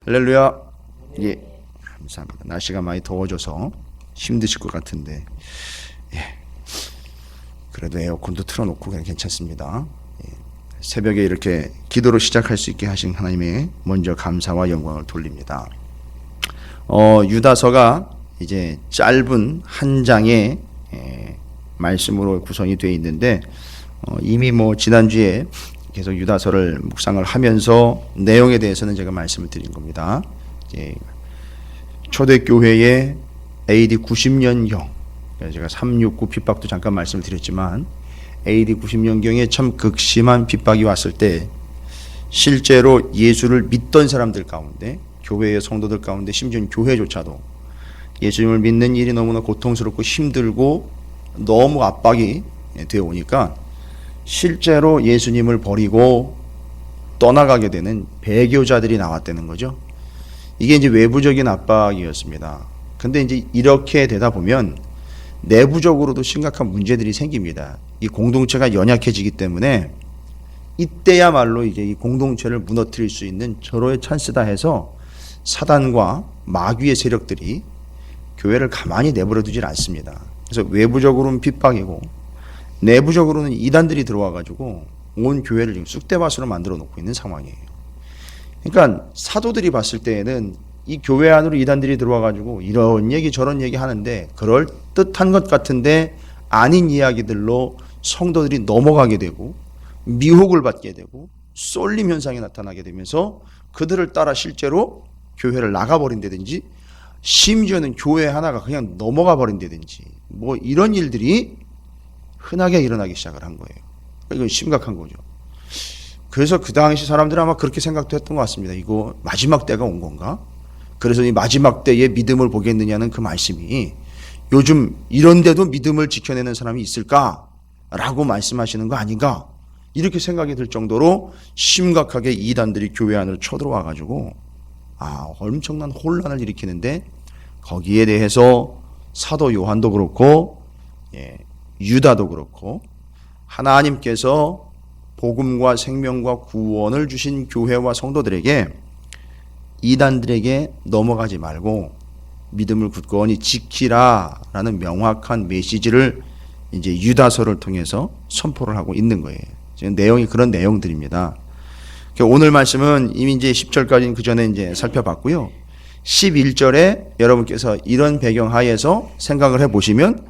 할렐루야. 예, 감사합니다. 날씨가 많이 더워져서 힘드실 것 같은데, 예, 그래도 에어컨도 틀어놓고 그냥 괜찮습니다. 예, 새벽에 이렇게 기도로 시작할 수 있게 하신 하나님의 먼저 감사와 영광을 돌립니다. 유다서가 이제 짧은 한 장의 말씀으로 구성이 되어 있는데, 이미 지난주에 계속 유다서를 묵상을 하면서 내용에 대해서는 제가 말씀을 드린 겁니다. 초대교회의 AD 90년경, 제가 369 핍박도 잠깐 말씀을 드렸지만 AD 90년경에 참 극심한 핍박이 왔을 때 실제로 예수를 믿던 사람들 가운데, 교회의 성도들 가운데, 심지어 교회조차도 예수님을 믿는 일이 너무나 고통스럽고 힘들고 너무 압박이 되어 오니까 실제로 예수님을 버리고 떠나가게 되는 배교자들이 나왔다는 거죠. 이게 이제 외부적인 압박이었습니다. 근데 이제 이렇게 되다 보면 내부적으로도 심각한 문제들이 생깁니다. 이 공동체가 연약해지기 때문에 이때야말로 이제 이 공동체를 무너뜨릴 수 있는 절호의 찬스다 해서 사단과 마귀의 세력들이 교회를 가만히 내버려 두질 않습니다. 그래서 외부적으로는 핍박이고 내부적으로는 이단들이 들어와가지고 온 교회를 지금 쑥대밭으로 만들어 놓고 있는 상황이에요. 그러니까 사도들이 봤을 때에는 이 교회 안으로 이단들이 들어와가지고 이런 얘기 저런 얘기 하는데 그럴 듯한 것 같은데 아닌 이야기들로 성도들이 넘어가게 되고 미혹을 받게 되고 쏠림 현상이 나타나게 되면서 그들을 따라 실제로 교회를 나가버린다든지 심지어는 교회 하나가 그냥 넘어가 버린다든지 이런 일들이 흔하게 일어나기 시작을 한 거예요. 이건 심각한 거죠. 그래서 그 당시 사람들은 아마 그렇게 생각도 했던 것 같습니다. 이거 마지막 때가 온 건가? 그래서 이 마지막 때에 믿음을 보겠느냐는 그 말씀이 요즘 이런데도 믿음을 지켜내는 사람이 있을까라고 말씀하시는 거 아닌가? 이렇게 생각이 들 정도로 심각하게 이단들이 교회 안으로 쳐들어와 가지고 엄청난 혼란을 일으키는데, 거기에 대해서 사도 요한도 그렇고 유다도 그렇고 하나님께서 복음과 생명과 구원을 주신 교회와 성도들에게 이단들에게 넘어가지 말고 믿음을 굳건히 지키라라는 명확한 메시지를 이제 유다서를 통해서 선포를 하고 있는 거예요. 지금 내용이 그런 내용들입니다. 오늘 말씀은 이미 이제 10절까지는 그 전에 이제 살펴봤고요. 11절에 여러분께서 이런 배경 하에서 생각을 해 보시면,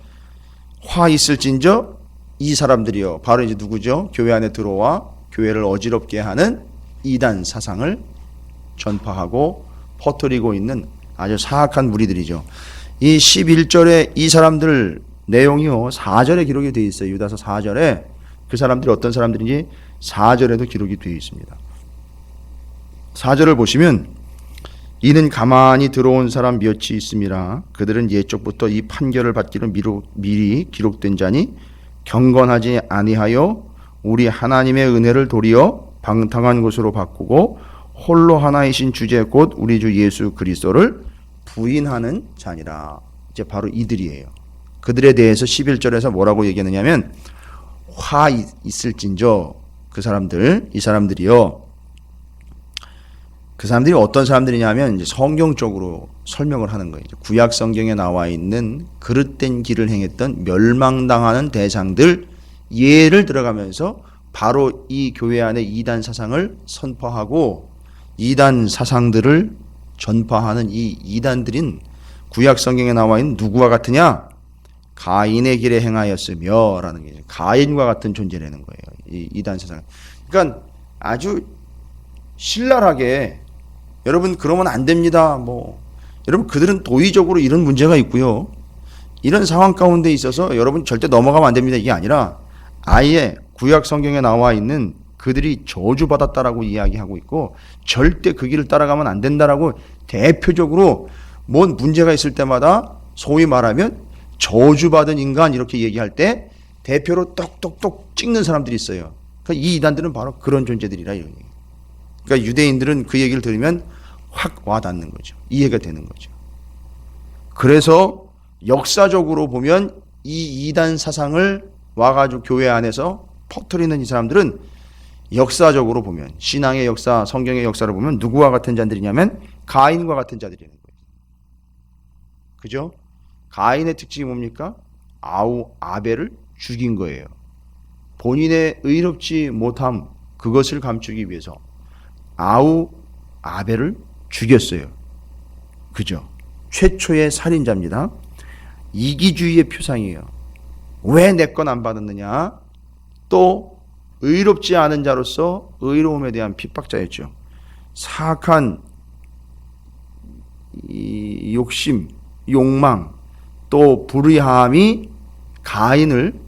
화 있을진저 이 사람들이요, 바로 이제 누구죠? 교회 안에 들어와 교회를 어지럽게 하는 이단 사상을 전파하고 퍼뜨리고 있는 아주 사악한 무리들이죠. 이 11절에 이 사람들 내용이요, 4절에 기록이 되어 있어요. 유다서 4절에 그 사람들이 어떤 사람들인지 4절에도 기록이 되어 있습니다. 4절을 보시면, 이는 가만히 들어온 사람 몇이 있음이라 그들은 옛적부터 이 판결을 받기로 미리 기록된 자니 경건하지 아니하여 우리 하나님의 은혜를 도리어 방탕한 것으로 바꾸고 홀로 하나이신 주제 곧 우리 주 예수 그리스도를 부인하는 자니라. 이제 바로 이들이에요. 그들에 대해서 11절에서 뭐라고 얘기하느냐면, 화 있을진저 이 사람들이요, 그 사람들이 어떤 사람들이냐면 이제 성경적으로 설명을 하는 거예요. 구약 성경에 나와 있는 그릇된 길을 행했던 멸망당하는 대상들 예를 들어가면서 바로 이 교회 안에 이단 사상을 선포하고 이단 사상들을 전파하는 이 이단들인 구약 성경에 나와 있는 누구와 같으냐? 가인의 길에 행하였으며 라는 게 가인과 같은 존재라는 거예요. 이 이단 사상. 그러니까 아주 신랄하게 여러분 그러면 안 됩니다. 여러분 그들은 도의적으로 이런 문제가 있고요. 이런 상황 가운데 있어서 여러분 절대 넘어가면 안 됩니다. 이게 아니라 아예 구약 성경에 나와 있는 그들이 저주받았다라고 이야기하고 있고 절대 그 길을 따라가면 안 된다라고 대표적으로 뭔 문제가 있을 때마다 소위 말하면 저주받은 인간 이렇게 얘기할 때 대표로 똑똑똑 찍는 사람들이 있어요. 그러니까 이 이단들은 바로 그런 존재들이라 이런 얘기예요. 그러니까 유대인들은 그 얘기를 들으면 확 와닿는 거죠. 이해가 되는 거죠. 그래서 역사적으로 보면 이 이단 사상을 와가지고 교회 안에서 퍼뜨리는 이 사람들은 역사적으로 보면 신앙의 역사, 성경의 역사를 보면 누구와 같은 자들이냐면 가인과 같은 자들이라는 거예요. 그죠? 가인의 특징이 뭡니까? 아벨을 죽인 거예요. 본인의 의롭지 못함, 그것을 감추기 위해서 아벨을 죽였어요. 그죠? 최초의 살인자입니다. 이기주의의 표상이에요. 왜 내 건 안 받았느냐? 또 의롭지 않은 자로서 의로움에 대한 핍박자였죠. 사악한 이 욕심, 욕망, 또 불의함이 가인을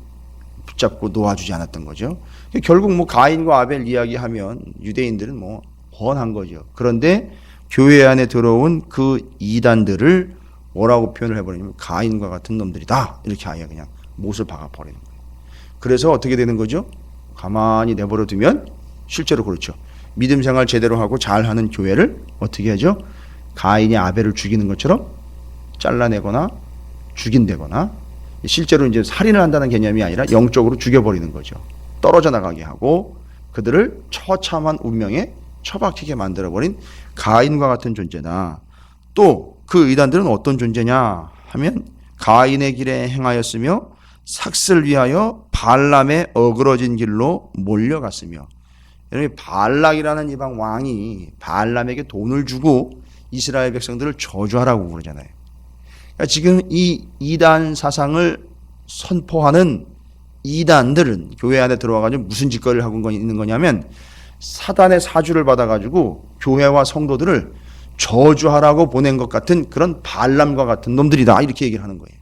붙잡고 놓아주지 않았던 거죠. 결국 뭐 가인과 아벨 이야기하면 유대인들은 뭐 뻔한 거죠. 그런데 교회 안에 들어온 그 이단들을 뭐라고 표현을 해버리냐면 가인과 같은 놈들이다. 이렇게 아예 그냥 못을 박아버리는 거예요. 그래서 어떻게 되는 거죠? 가만히 내버려 두면 실제로 그렇죠. 믿음 생활 제대로 하고 잘하는 교회를 어떻게 하죠? 가인이 아벨을 죽이는 것처럼 잘라내거나 죽인다거나, 실제로 이제 살인을 한다는 개념이 아니라 영적으로 죽여버리는 거죠. 떨어져 나가게 하고 그들을 처참한 운명에 처박히게 만들어버린 가인과 같은 존재다. 또 그 이단들은 어떤 존재냐 하면 가인의 길에 행하였으며 삭슬 위하여 발람의 어그러진 길로 몰려갔으며, 여러분 발락이라는 이방 왕이 발람에게 돈을 주고 이스라엘 백성들을 저주하라고 그러잖아요. 그러니까 지금 이 이단 사상을 선포하는 이단들은 교회 안에 들어와가지고 무슨 짓거리를 하고 있는 거냐면 사단의 사주를 받아가지고 교회와 성도들을 저주하라고 보낸 것 같은 그런 발람과 같은 놈들이다, 이렇게 얘기를 하는 거예요.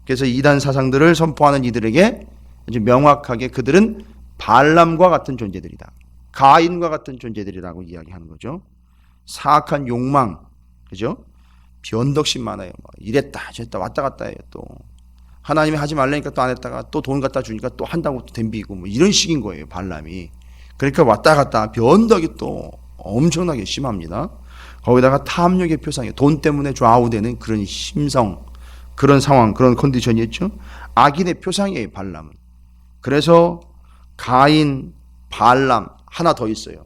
그래서 이단 사상들을 선포하는 이들에게 이제 명확하게 그들은 발람과 같은 존재들이다, 가인과 같은 존재들이라고 이야기하는 거죠. 사악한 욕망, 그죠? 변덕심 많아요. 이랬다 저랬다 왔다 갔다 해요. 또 하나님이 하지 말라니까 또 안 했다가 또 돈 갖다 주니까 또 한다고 또 덤비고 뭐 이런 식인 거예요, 발람이. 그러니까 왔다 갔다 변덕이 또 엄청나게 심합니다. 거기다가 탐욕의 표상이에요. 돈 때문에 좌우되는 그런 심성, 그런 상황, 그런 컨디션이었죠. 악인의 표상이에요, 발람은. 그래서 가인, 발람 하나 더 있어요.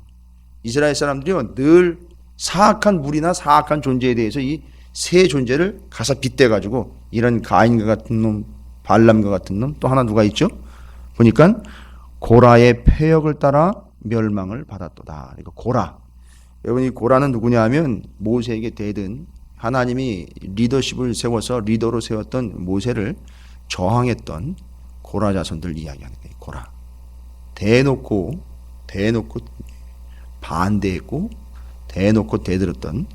이스라엘 사람들이요 늘 사악한 물이나 사악한 존재에 대해서 이 세 존재를 가서 빗대가지고 이런 가인과 같은 놈, 발람과 같은 놈, 또 하나 누가 있죠? 보니까 고라의 패역을 따라 멸망을 받았도다. 그러니까 고라. 여러분 이 고라는 누구냐 하면 모세에게 대든 하나님이 리더십을 세워서 리더로 세웠던 모세를 저항했던 고라 자손들 이야기하는 거예요. 고라. 대놓고 반대했고 대놓고 대들었던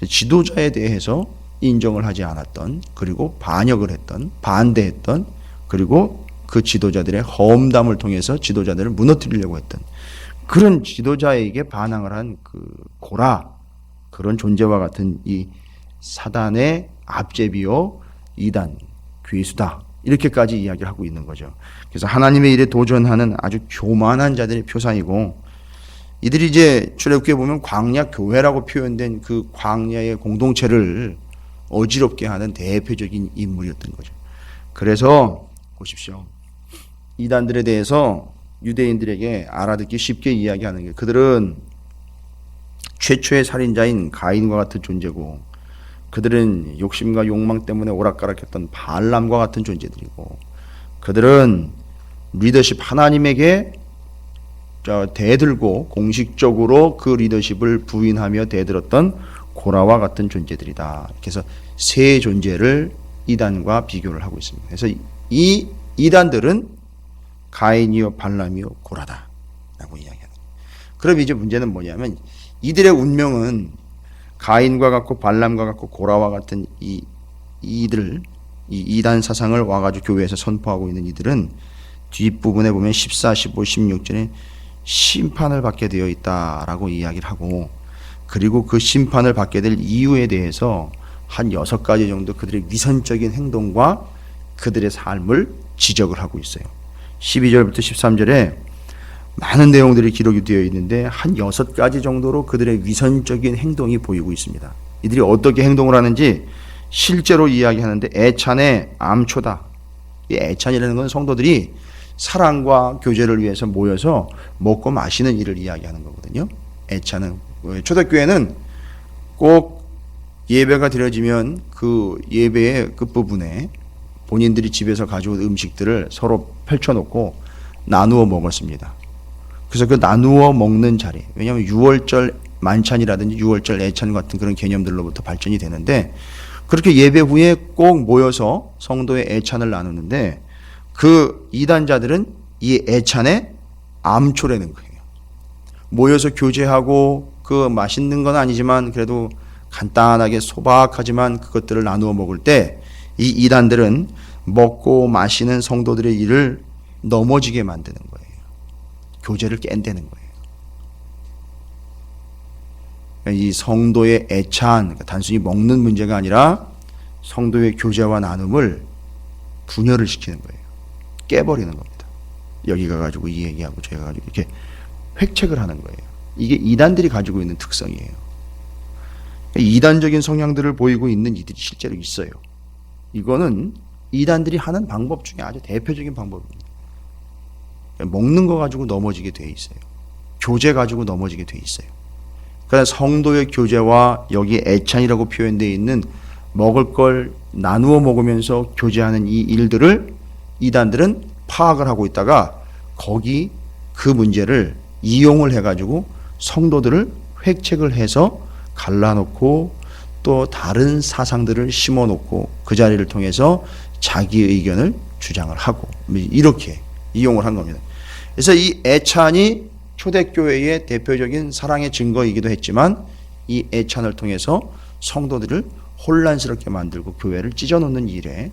지도자에 대해서 인정을 하지 않았던, 그리고 반역을 했던, 반대했던, 그리고 그 지도자들의 허움담을 통해서 지도자들을 무너뜨리려고 했던 그런 지도자에게 반항을 한 그 고라, 그런 존재와 같은 이 사단의 앞제비요 이단 괴수다, 이렇게까지 이야기를 하고 있는 거죠. 그래서 하나님의 일에 도전하는 아주 교만한 자들의 표상이고, 이들이 이제 출애굽기에 보면 광야 교회라고 표현된 그 광야의 공동체를 어지럽게 하는 대표적인 인물이었던 거죠. 그래서 보십시오. 이단들에 대해서 유대인들에게 알아듣기 쉽게 이야기하는 게, 그들은 최초의 살인자인 가인과 같은 존재고, 그들은 욕심과 욕망 때문에 오락가락했던 발람과 같은 존재들이고, 그들은 리더십 하나님에게 대들고 공식적으로 그 리더십을 부인하며 대들었던 고라와 같은 존재들이다. 그래서 세 존재를 이단과 비교를 하고 있습니다. 그래서 이 이단들은 가인이요 발람이요 고라다 라고 이야기하는 거예요. 그럼 이제 문제는 뭐냐면 이들의 운명은 가인과 같고 발람과 같고 고라와 같은 이들, 이 이단 사상을 와가지고 교회에서 선포하고 있는 이들은 뒷부분에 보면 14, 15, 16절에 심판을 받게 되어 있다라고 이야기를 하고, 그리고 그 심판을 받게 될 이유에 대해서 한 6가지 정도 그들의 위선적인 행동과 그들의 삶을 지적을 하고 있어요. 12절부터 13절에 많은 내용들이 기록이 되어 있는데 한 6가지 정도로 그들의 위선적인 행동이 보이고 있습니다. 이들이 어떻게 행동을 하는지 실제로 이야기하는데, 애찬의 암초다. 이 애찬이라는 건 성도들이 사랑과 교제를 위해서 모여서 먹고 마시는 일을 이야기하는 거거든요. 애찬은 초대교회는 꼭 예배가 드려지면 그 예배의 끝부분에 본인들이 집에서 가져온 음식들을 서로 펼쳐놓고 나누어 먹었습니다. 그래서 그 나누어 먹는 자리, 왜냐하면 6월절 만찬이라든지 6월절 애찬 같은 그런 개념들로부터 발전이 되는데, 그렇게 예배 후에 꼭 모여서 성도의 애찬을 나누는데, 그 이단자들은 이 애찬에 암초라는 거예요. 모여서 교제하고 그 맛있는 건 아니지만 그래도 간단하게 소박하지만 그것들을 나누어 먹을 때 이 이단들은 먹고 마시는 성도들의 일을 넘어지게 만드는 거예요. 교제를 깬다는 거예요. 이 성도의 애찬, 그러니까 단순히 먹는 문제가 아니라 성도의 교제와 나눔을 분열을 시키는 거예요. 깨버리는 겁니다. 여기 가가지고 이 얘기하고 저기 가가지고 이렇게 획책을 하는 거예요. 이게 이단들이 가지고 있는 특성이에요. 이단적인 성향들을 보이고 있는 이들이 실제로 있어요. 이거는 이단들이 하는 방법 중에 아주 대표적인 방법입니다. 먹는 거 가지고 넘어지게 돼 있어요. 교제 가지고 넘어지게 돼 있어요. 그래서 성도의 교제와 여기 애찬이라고 표현되어 있는 먹을 걸 나누어 먹으면서 교제하는 이 일들을 이단들은 파악을 하고 있다가 거기 그 문제를 이용을 해가지고 성도들을 획책을 해서 갈라놓고 또 다른 사상들을 심어놓고 그 자리를 통해서 자기 의견을 주장을 하고 이렇게 이용을 한 겁니다. 그래서 이 애찬이 초대교회의 대표적인 사랑의 증거이기도 했지만 이 애찬을 통해서 성도들을 혼란스럽게 만들고 교회를 찢어놓는 일에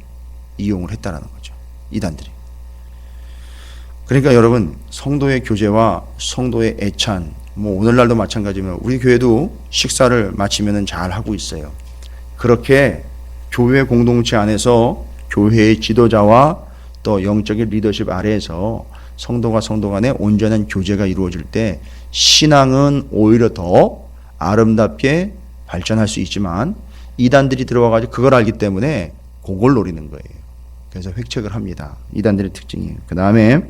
이용을 했다는 거죠. 이단들이. 그러니까 여러분, 성도의 교제와 성도의 애찬, 오늘날도 마찬가지면 우리 교회도 식사를 마치면 잘 하고 있어요. 그렇게 교회 공동체 안에서 교회의 지도자와 또 영적인 리더십 아래에서 성도가 성도 간에 온전한 교제가 이루어질 때 신앙은 오히려 더 아름답게 발전할 수 있지만 이단들이 들어와가지고 그걸 알기 때문에 그걸 노리는 거예요. 그래서 획책을 합니다. 이단들의 특징이에요. 그 다음에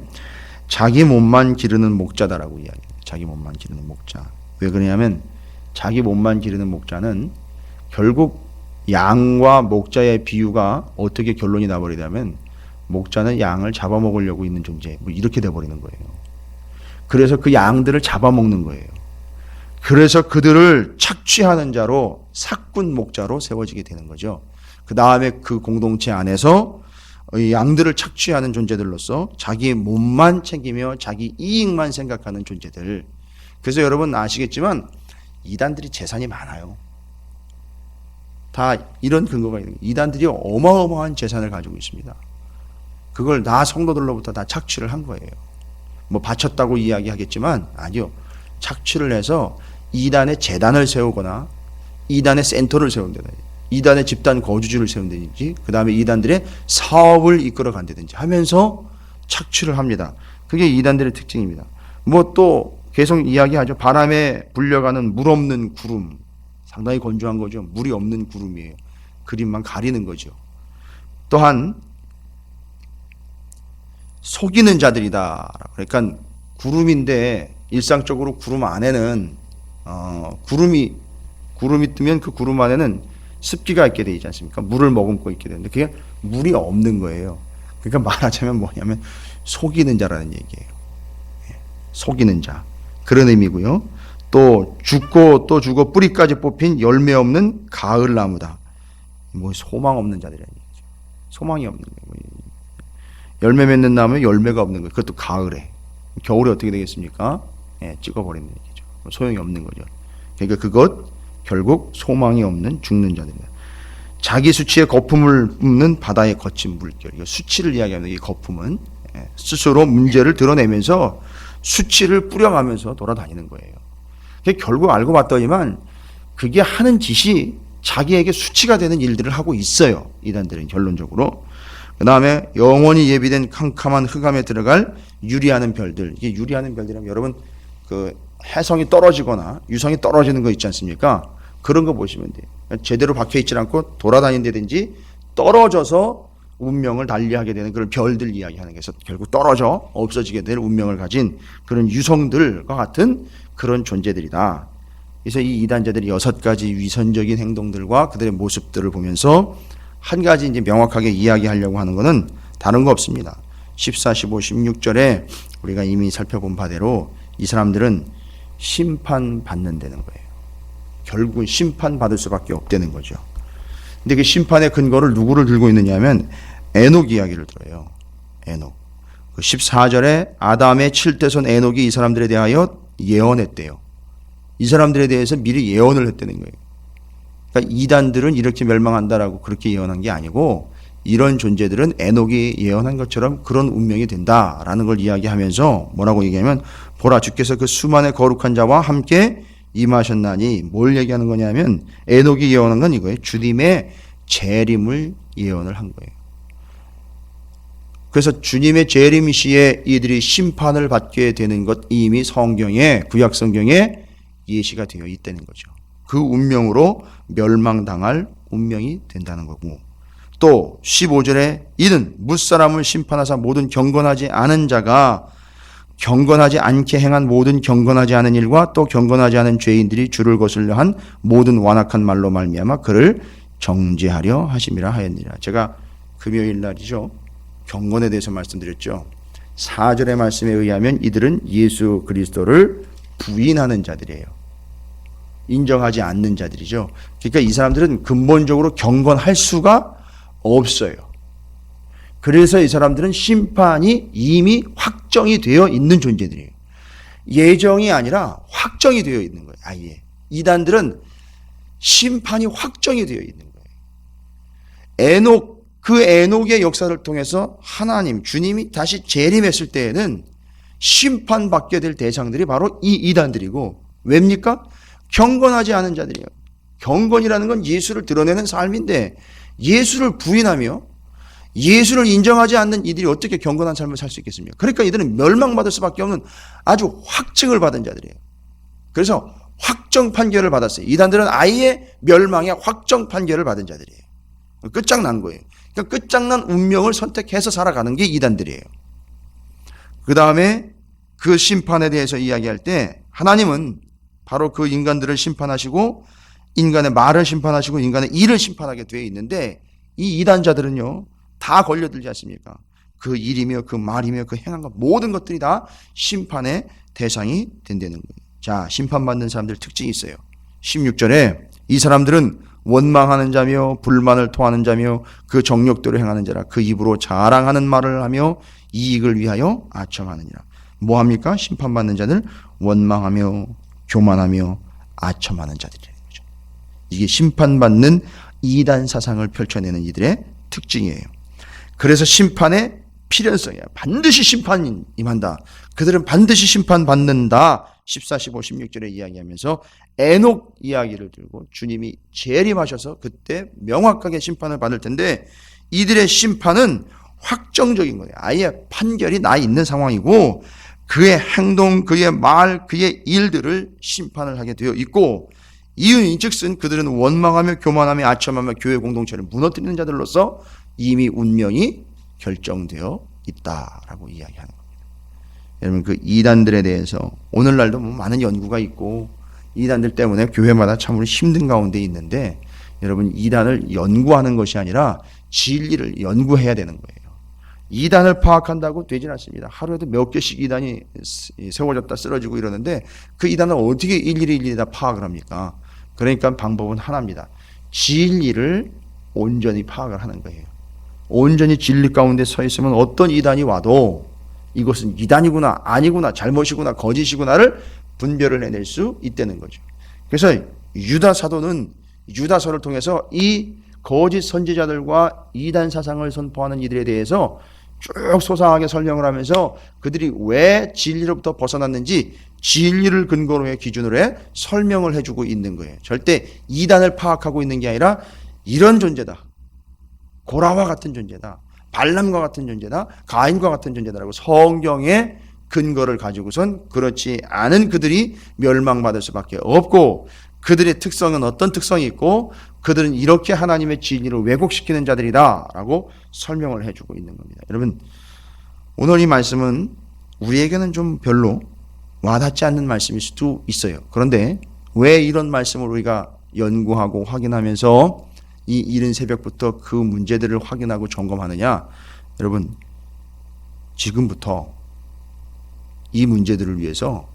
자기 몸만 기르는 목자다라고 이야기해요. 자기 몸만 기르는 목자. 왜 그러냐면 자기 몸만 기르는 목자는 결국 양과 목자의 비유가 어떻게 결론이 나버리냐면 목자는 양을 잡아먹으려고 있는 존재, 이렇게 돼버리는 거예요. 그래서 그 양들을 잡아먹는 거예요. 그래서 그들을 착취하는 자로 삭군 목자로 세워지게 되는 거죠. 그 다음에 그 공동체 안에서 양들을 착취하는 존재들로서 자기 몸만 챙기며 자기 이익만 생각하는 존재들. 그래서 여러분 아시겠지만 이단들이 재산이 많아요. 다 이런 근거가 있는 거예요. 이단들이 어마어마한 재산을 가지고 있습니다. 그걸 다 성도들로부터 다 착취를 한 거예요. 바쳤다고 이야기하겠지만 아니요. 착취를 해서 이단의 재단을 세우거나 이단의 센터를 세운다든지 이단의 집단 거주지를 세운다든지 그 다음에 이단들의 사업을 이끌어 간다든지 하면서 착취를 합니다. 그게 이단들의 특징입니다. 또 계속 이야기하죠. 바람에 불려가는 물 없는 구름. 상당히 건조한 거죠. 물이 없는 구름이에요. 그림만 가리는 거죠. 또한 속이는 자들이다. 그러니까 구름인데 일상적으로 구름 안에는 구름이 뜨면 그 구름 안에는 습기가 있게 되지 않습니까? 물을 머금고 있게 되는데 그게 물이 없는 거예요. 그러니까 말하자면 뭐냐면 속이는 자라는 얘기예요. 속이는 자. 그런 의미고요. 또 죽고 또 죽어 뿌리까지 뽑힌 열매 없는 가을 나무다. 소망 없는 자들이라는 얘기죠. 소망이 없는 거예요. 열매 맺는 나무에 열매가 없는 거예요. 그것도 가을에. 겨울에 어떻게 되겠습니까? 찍어버리는 얘기죠. 소용이 없는 거죠. 그러니까 그것 결국 소망이 없는 죽는 자들입니다. 자기 수치의 거품을 뿜는 바다의 거친 물결. 수치를 이야기하는 이 거품은 스스로 문제를 드러내면서 수치를 뿌려가면서 돌아다니는 거예요. 결국 알고 봤더니만 그게 하는 짓이 자기에게 수치가 되는 일들을 하고 있어요. 이단들은 결론적으로. 그 다음에 영원히 예비된 캄캄한 흑암에 들어갈 유리하는 별들. 이게 유리하는 별들이라면 여러분 그 해성이 떨어지거나 유성이 떨어지는 거 있지 않습니까? 그런 거 보시면 돼요. 제대로 박혀있지 않고 돌아다닌다든지 떨어져서 운명을 달리하게 되는 그런 별들 이야기하는 게서 결국 떨어져 없어지게 될 운명을 가진 그런 유성들과 같은 그런 존재들이다. 그래서 이 이단자들이 6가지 위선적인 행동들과 그들의 모습들을 보면서 한 가지 이제 명확하게 이야기하려고 하는 것은 다른 거 없습니다. 14, 15, 16절에 우리가 이미 살펴본 바대로 이 사람들은 심판받는다는 거예요. 결국은 심판받을 수밖에 없다는 거죠. 근데 그 심판의 근거를 누구를 들고 있느냐 하면 에녹 이야기를 들어요. 에녹. 그 14절에 아담의 7대손 에녹이 이 사람들에 대하여 예언했대요. 이 사람들에 대해서 미리 예언을 했다는 거예요. 그러니까 이단들은 이렇게 멸망한다라고 그렇게 예언한 게 아니고 이런 존재들은 에녹이 예언한 것처럼 그런 운명이 된다라는 걸 이야기하면서 뭐라고 얘기하면 보라 주께서 그 수만의 거룩한 자와 함께 임하셨나니 뭘 얘기하는 거냐면 에녹이 예언한 건 이거예요. 주님의 재림을 예언을 한 거예요. 그래서 주님의 재림 시에 이들이 심판을 받게 되는 것 이미 성경에 구약 성경에 예시가 되어 있다는 거죠. 그 운명으로 멸망당할 운명이 된다는 거고 또 15절에 이는 뭇사람을 심판하사 모든 경건하지 않은 자가 경건하지 않게 행한 모든 경건하지 않은 일과 또 경건하지 않은 죄인들이 주를 거슬려 한 모든 완악한 말로 말미암아 그를 정죄하려 하심이라 하였느니라. 제가 금요일 날이죠. 경건에 대해서 말씀드렸죠. 4절의 말씀에 의하면 이들은 예수 그리스도를 부인하는 자들이에요. 인정하지 않는 자들이죠. 그러니까 이 사람들은 근본적으로 경건할 수가 없어요. 그래서 이 사람들은 심판이 이미 확정이 되어 있는 존재들이에요. 예정이 아니라 확정이 되어 있는 거예요. 아예. 이단들은 심판이 확정이 되어 있는 거예요. 그 에녹의 역사를 통해서 하나님, 주님이 다시 재림했을 때에는 심판받게 될 대상들이 바로 이 이단들이고 왜입니까? 경건하지 않은 자들이에요. 경건이라는 건 예수를 드러내는 삶인데 예수를 부인하며 예수를 인정하지 않는 이들이 어떻게 경건한 삶을 살 수 있겠습니까? 그러니까 이들은 멸망받을 수밖에 없는 아주 확증을 받은 자들이에요. 그래서 확정 판결을 받았어요. 이단들은 아예 멸망의 확정 판결을 받은 자들이에요. 끝장난 거예요. 그러니까 끝장난 운명을 선택해서 살아가는 게 이단들이에요. 그 다음에 그 심판에 대해서 이야기할 때 하나님은 바로 그 인간들을 심판하시고 인간의 말을 심판하시고 인간의 일을 심판하게 되어 있는데 이 이단자들은요 다 걸려들지 않습니까? 그 일이며 그 말이며 그 행한 것 모든 것들이 다 심판의 대상이 된다는 거예요. 자, 심판받는 사람들 특징이 있어요. 16절에 이 사람들은 원망하는 자며 불만을 토하는 자며 그 정욕대로 행하는 자라 그 입으로 자랑하는 말을 하며 이익을 위하여 아첨하느니라. 뭐합니까? 심판받는 자들 원망하며 교만하며 아첨하는 자들이라는 거죠. 이게 심판받는 이단 사상을 펼쳐내는 이들의 특징이에요. 그래서 심판의 필연성이야. 반드시 심판이 임한다. 그들은 반드시 심판받는다. 14, 15, 16절에 이야기하면서 에녹 이야기를 들고 주님이 재림하셔서 그때 명확하게 심판을 받을 텐데 이들의 심판은 확정적인 거예요. 아예 판결이 나 있는 상황이고 그의 행동, 그의 말, 그의 일들을 심판을 하게 되어 있고 이유인즉슨 그들은 원망하며 교만하며 아첨하며 교회 공동체를 무너뜨리는 자들로서 이미 운명이 결정되어 있다라고 이야기하는 겁니다. 여러분 그 이단들에 대해서 오늘날도 뭐 많은 연구가 있고 이단들 때문에 교회마다 참으로 힘든 가운데 있는데 여러분 이단을 연구하는 것이 아니라 진리를 연구해야 되는 거예요. 이단을 파악한다고 되진 않습니다. 하루에도 몇 개씩 이단이 세워졌다 쓰러지고 이러는데 그 이단을 어떻게 일일이 다 파악을 합니까? 그러니까 방법은 하나입니다. 진리를 온전히 파악을 하는 거예요. 온전히 진리 가운데 서 있으면 어떤 이단이 와도 이것은 이단이구나 아니구나 잘못이구나 거짓이구나를 분별을 해낼 수 있다는 거죠. 그래서 유다 사도는 유다서를 통해서 이 거짓 선지자들과 이단 사상을 선포하는 이들에 대해서 쭉 소상하게 설명을 하면서 그들이 왜 진리로부터 벗어났는지 진리를 근거로 해 기준으로 해 설명을 해주고 있는 거예요. 절대 이단을 파악하고 있는 게 아니라 이런 존재다. 고라와 같은 존재다. 발람과 같은 존재다. 가인과 같은 존재다라고 성경의 근거를 가지고선 그렇지 않은 그들이 멸망받을 수밖에 없고 그들의 특성은 어떤 특성이 있고 그들은 이렇게 하나님의 진리를 왜곡시키는 자들이다라고 설명을 해주고 있는 겁니다. 여러분 오늘 이 말씀은 우리에게는 좀 별로 와닿지 않는 말씀일 수도 있어요. 그런데 왜 이런 말씀을 우리가 연구하고 확인하면서 이 이른 새벽부터 그 문제들을 확인하고 점검하느냐? 여러분, 지금부터 이 문제들을 위해서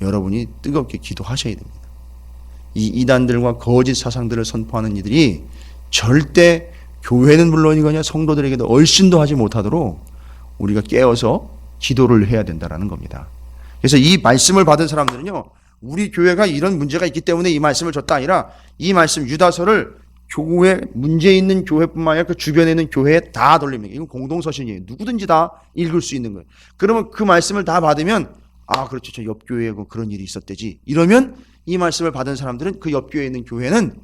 여러분이 뜨겁게 기도하셔야 됩니다. 이 이단들과 거짓 사상들을 선포하는 이들이 절대 교회는 물론이거냐 성도들에게도 얼씬도 하지 못하도록 우리가 깨어서 기도를 해야 된다는 겁니다. 그래서 이 말씀을 받은 사람들은요, 우리 교회가 이런 문제가 있기 때문에 이 말씀을 줬다 아니라 이 말씀 유다서를 교회, 문제 있는 교회뿐만 아니라 그 주변에 있는 교회에 다 돌립니다. 이건 공동서신이에요. 누구든지 다 읽을 수 있는 거예요. 그러면 그 말씀을 다 받으면 아, 그렇죠. 저 옆 교회에 그런 일이 있었대지. 이러면 이 말씀을 받은 사람들은 그 옆 교회에 있는 교회는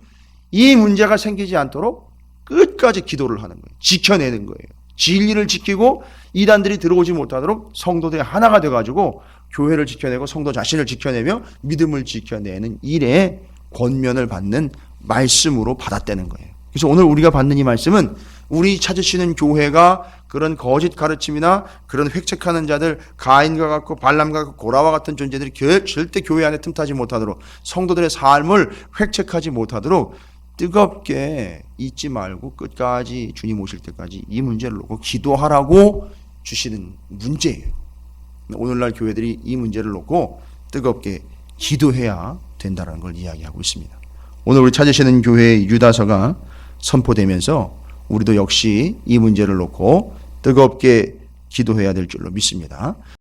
이 문제가 생기지 않도록 끝까지 기도를 하는 거예요. 지켜내는 거예요. 진리를 지키고 이단들이 들어오지 못하도록 성도들이 하나가 돼가지고 교회를 지켜내고 성도 자신을 지켜내며 믿음을 지켜내는 일에 권면을 받는 말씀으로 받았다는 거예요. 그래서 오늘 우리가 받는 이 말씀은 우리 찾으시는 교회가 그런 거짓 가르침이나 그런 획책하는 자들, 가인과 같고 발람과 같고 고라와 같은 존재들이 절대 교회 안에 틈타지 못하도록 성도들의 삶을 획책하지 못하도록 뜨겁게 잊지 말고 끝까지 주님 오실 때까지 이 문제를 놓고 기도하라고 주시는 문제예요. 오늘날 교회들이 이 문제를 놓고 뜨겁게 기도해야 된다는 걸 이야기하고 있습니다. 오늘 우리 찾으시는 교회의 유다서가 선포되면서 우리도 역시 이 문제를 놓고 뜨겁게 기도해야 될 줄로 믿습니다.